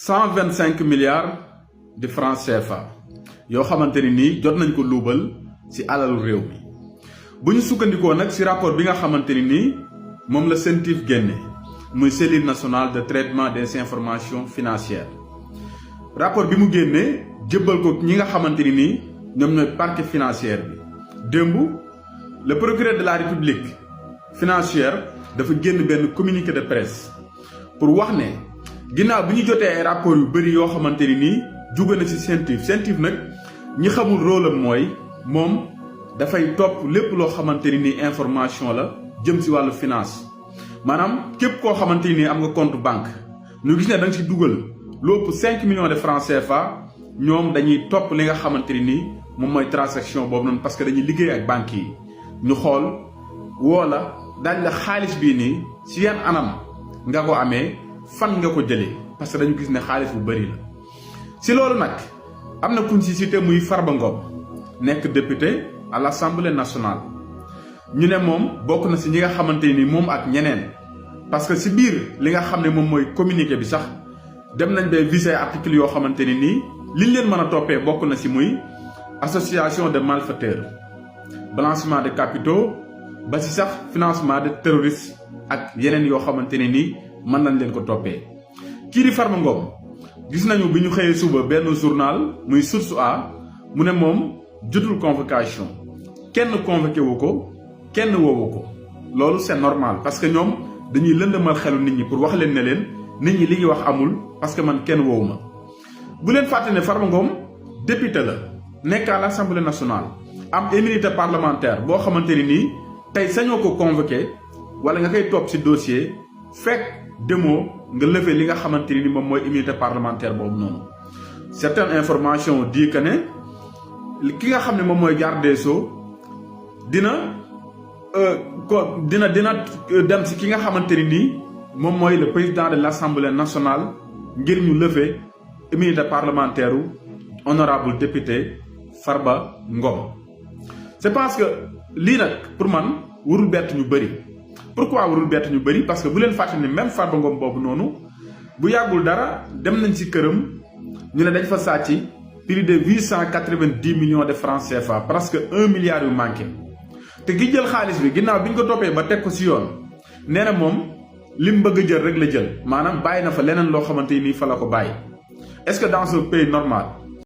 125 milliards de francs CFA yoo xamante ni nii jot nañ ko luubal ci alalu réew mi bu ñu sukkandikoo nag ci rapport bi nga xamante ni nii moom la CENTIF génne muy cellule nationale de traitement des informations financières rapport bi mu génnee jébbal ko ñi nga xamante ni nii ñoom ñooy parquet financier bi démb le procureur de la république financière dafa génn benn communiqué de presse pour wax ne ginnaaw bi ñu jotee ay rapport yu bëri yoo xamante ni nii jóge na ci CENTIF nag ñi xamul rôle am mooy moom dafay topp lépp loo xamante ni nii information la jëm ci wàllu finance maanaam képp koo xamante ni nii am nga compte banque ñu gis ne da nga ci dugal lu ëpp 5 millions de francs CFA ñoom dañuy topp li nga xamante ni nii moom mooy transaction boobu noonu parce que dañuy liggéey ak banques yi ñu xool woola dañ la xaalis bii nii ci yan anam nga ko amee fan nga ko jëlee parce que dañu gis ne xaalis bu bëri la ci loolu nag am na kuñ ci cité muy Farba Ngom nekk député à l'Assemblée nationale ñu ne moom bokk na ci ñi nga xamante ni moom ak ñeneen parce que ci biir li nga xam ne moom mooy communiqué bi sax dem nañ bay viser article yoo xamante ni nii liñ leen mën a toppee bokk na ci muy association de malfaiteurs blanchiment de capitaux ba ci sax financement de terroristes ak yeneen yoo xamante ne nii mën nañ leen ko toppee kii di Farba Ngom gis nañu bi ñu xëyee suba benn journal muy Source A mu ne moom jotul convocation kenn convoqué wu ko kenn woowu ko loolu c'est normal parce que ñoom dañuy lëndëmal xelu nit ñi pour wax leen ne leen nit ñi li ñuy wax amul parce que man kenn woowu ma bu leen fàtte ne Farba Ngom député la nekk à l'Assemblée nationale am immunité parlementaire boo xamante ni nii tey sañoo ko convoqué wala nga koy topp ci dossier fekk demoo nga lever li nga xamante ni moom mooy immunité parlementaire boobu noonu certaines informations dit que ne ki nga xam ne moom mooy garde des Sceaux dina dem ci ki nga xamante ni nii moom mooy le président de l'Assemblée nationale ngir ñu lever immunité parlementaire u honorable député Farba Ngom c'est parce que lii nag pour man warul bett ñu bëri pourquoi warul bett ñu bëri parce que bu leen fàtte ne même Farba Ngom boobu noonu bu yàggul dara dem nañ ci këram ñu ne dañ fa sàcc plus de 890 millions de francs CFA presque 1 milliard yu manqué te ki jël xaalis bi ginnaaw bi ñu ko toppee ba teg ko ci yoon nee na moom li mu bëgg a jël rek la jël maanaam bàyyi na fa leneen loo xamante ni fa la ko bàyyi est-ce que dans un pays normal